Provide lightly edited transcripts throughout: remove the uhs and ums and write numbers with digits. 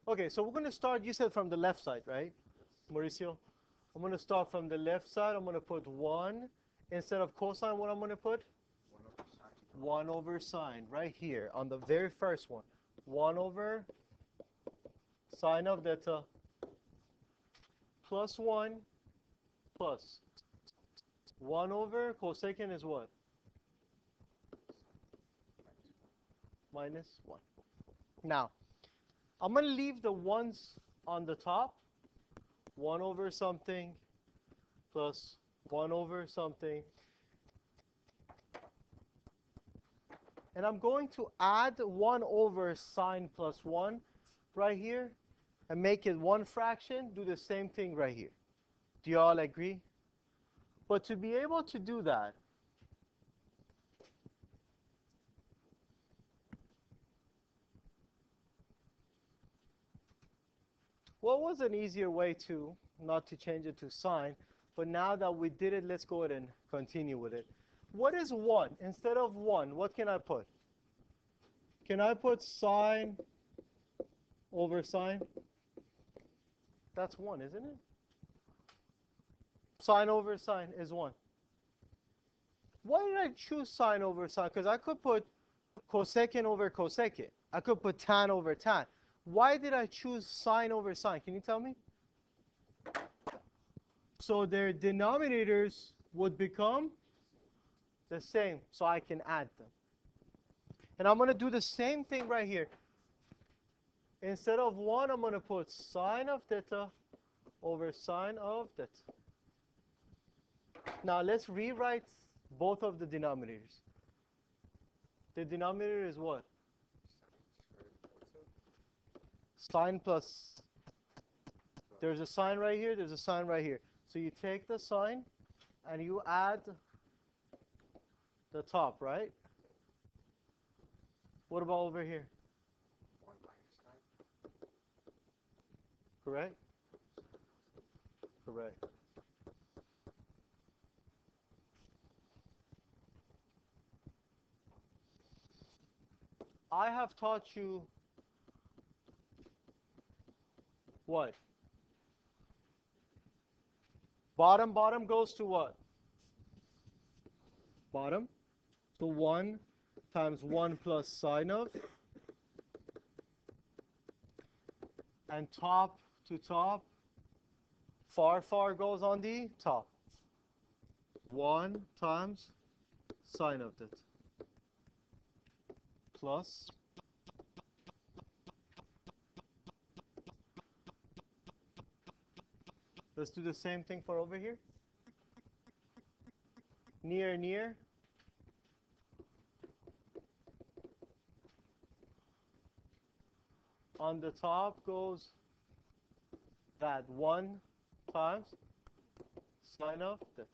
Okay, so we're going to start, you said from the left side, right, Mauricio? I'm going to start from the left side. I'm going to put 1 instead of cosine. What I'm going to put? 1 over sine right here on the very first one. 1 over sine of theta plus 1 plus 1 over cosecant is what? Minus 1. Now, I'm going to leave the ones on the top. 1 over something plus 1 over something. And I'm going to add 1 over sine plus 1 right here and make it one fraction. Do the same thing right here. Do you all agree? But to be able to do that, what was an easier way to, not to change it to sine, but now that we did it, let's go ahead and continue with it. What is 1? Instead of 1, what can I put? Can I put sine over sine? That's 1, isn't it? Sine over sine is 1. Why did I choose sine over sine? Because I could put cosecant over cosecant. I could put tan over tan. Why did I choose sine over sine? Can you tell me? So their denominators would become the same, so I can add them. And I'm going to do the same thing right here. Instead of 1, I'm going to put sine of theta over sine of theta. Now let's rewrite both of the denominators. The denominator is what? Sine plus, there's a sine right here, there's a sine right here. So you take the sine and you add the top, right? What about over here? Correct? Correct. I have taught you what? Bottom goes to what? Bottom. So 1 times 1 plus sine of. And top to top. Far goes on the top. 1 times sine of that. Plus. Let's do the same thing for over here. Near. On the top goes that 1 times sine of that.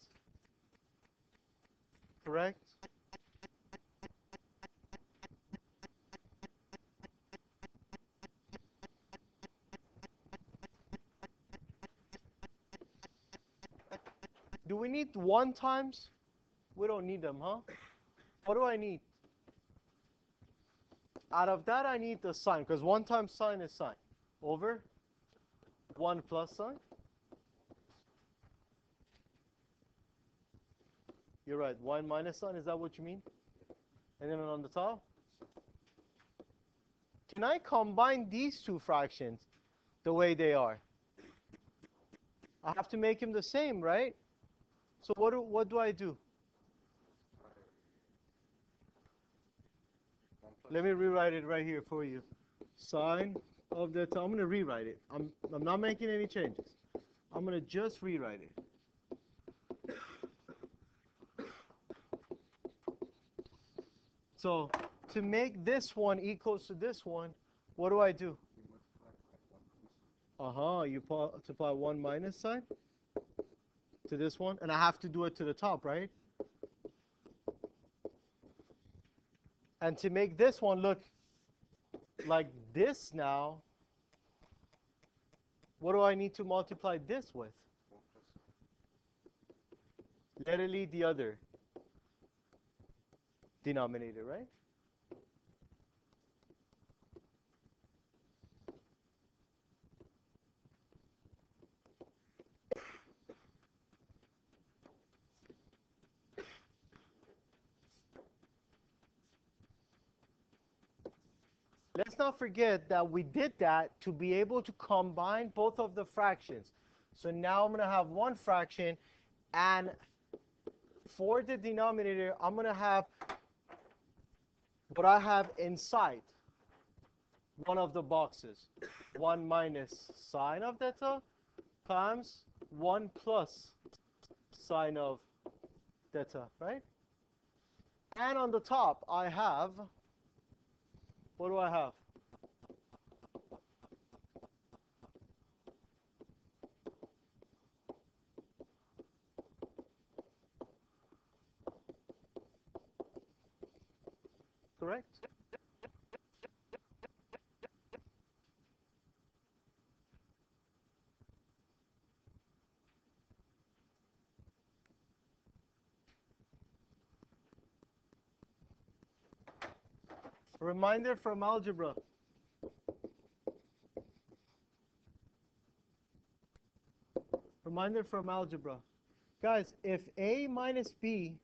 Correct? Do we need 1 times? We don't need them, huh? What do I need? Out of that, I need the sine, because 1 times sine is sine. Over 1 plus sine. You're right, 1 minus sine, is that what you mean? And then on the top? Can I combine these two fractions the way they are? I have to make them the same, right? So what do I do? Let me rewrite it right here for you. Sine of the, I'm going to rewrite it. I'm not making any changes. I'm going to just rewrite it. So to make this one equals to this one, what do I do? You multiply 1 minus sine to this one, and I have to do it to the top, right? And to make this one look like this now, what do I need to multiply this with? Literally the other denominator, right? Let's not forget that we did that to be able to combine both of the fractions. So now I'm going to have one fraction, and for the denominator, I'm going to have what I have inside one of the boxes. 1 minus sine of theta times 1 plus sine of theta, right? And on the top, I have, what do I have? Correct? Reminder from algebra. Reminder from algebra. Guys, if A minus B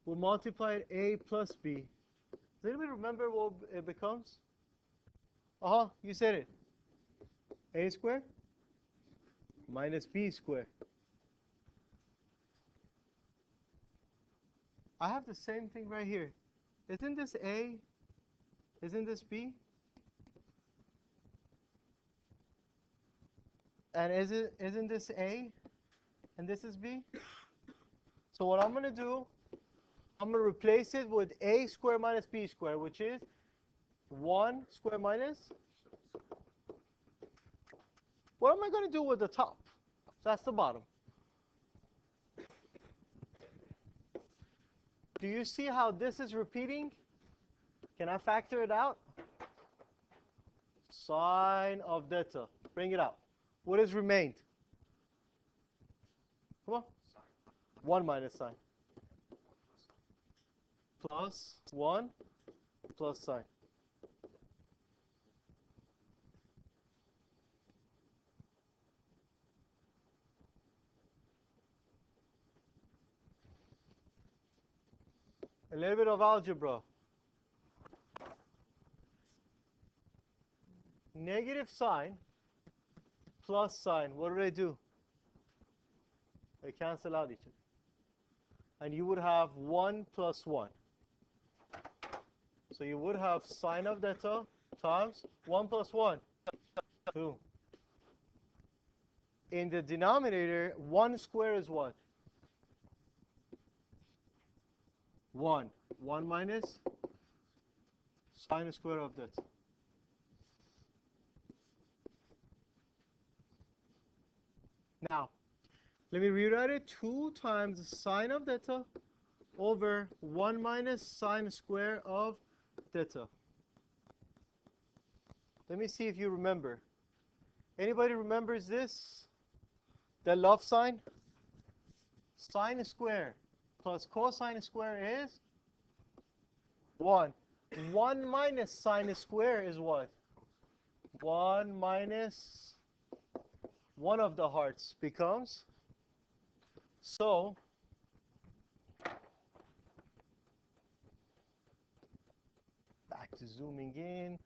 will multiply A plus B, does anybody remember what it becomes? Uh-huh, you said it. A squared minus B squared. I have the same thing right here. Isn't this A? Isn't this B? And isn't this A? And this is B? So what I'm going to do, I'm going to replace it with A squared minus B squared, which is 1 squared minus. What am I going to do with the top? That's the bottom. Do you see how this is repeating? Can I factor it out? Sine of theta. Bring it out. What has remained? Come on. 1 minus sine. Plus 1 plus sine. A little bit of algebra. Negative sine plus sine. What do they do? They cancel out each other. And you would have 1 plus 1. So you would have sine of theta times 1 plus 1, 2. In the denominator, 1 square is what? 1. 1 minus sine square of theta. Now, let me rewrite it. 2 times sine of theta over 1 minus sine square of theta. Let me see if you remember. Anybody remembers this? The love sign? Sine square plus cosine square is 1. 1 minus sine square is what? 1 minus one of the hearts becomes. So, back to zooming in.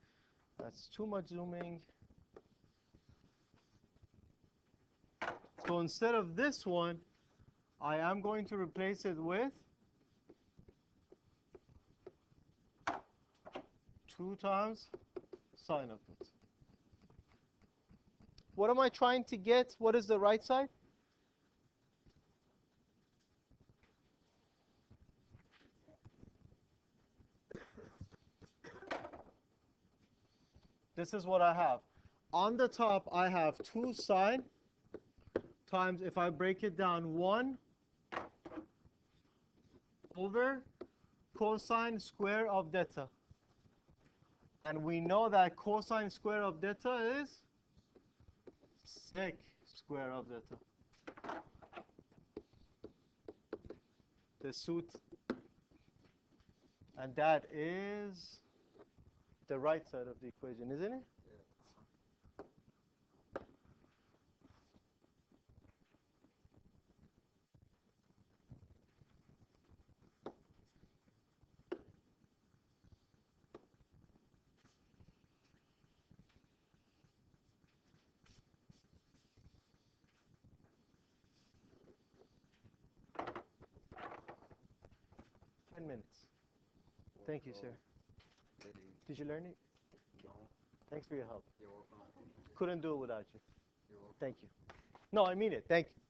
That's too much zooming. So instead of this one, I am going to replace it with 2 times sine of it. What am I trying to get? What is the right side? This is what I have. On the top, I have 2 sine times, if I break it down, 1 over cosine square of theta. And we know that cosine square of theta is sec square of theta. The suit. And that is the right side of the equation, isn't it? Thank you, sir. Did you learn it? Thanks for your help. Couldn't do it without you. Thank you. No, I mean it. Thank you.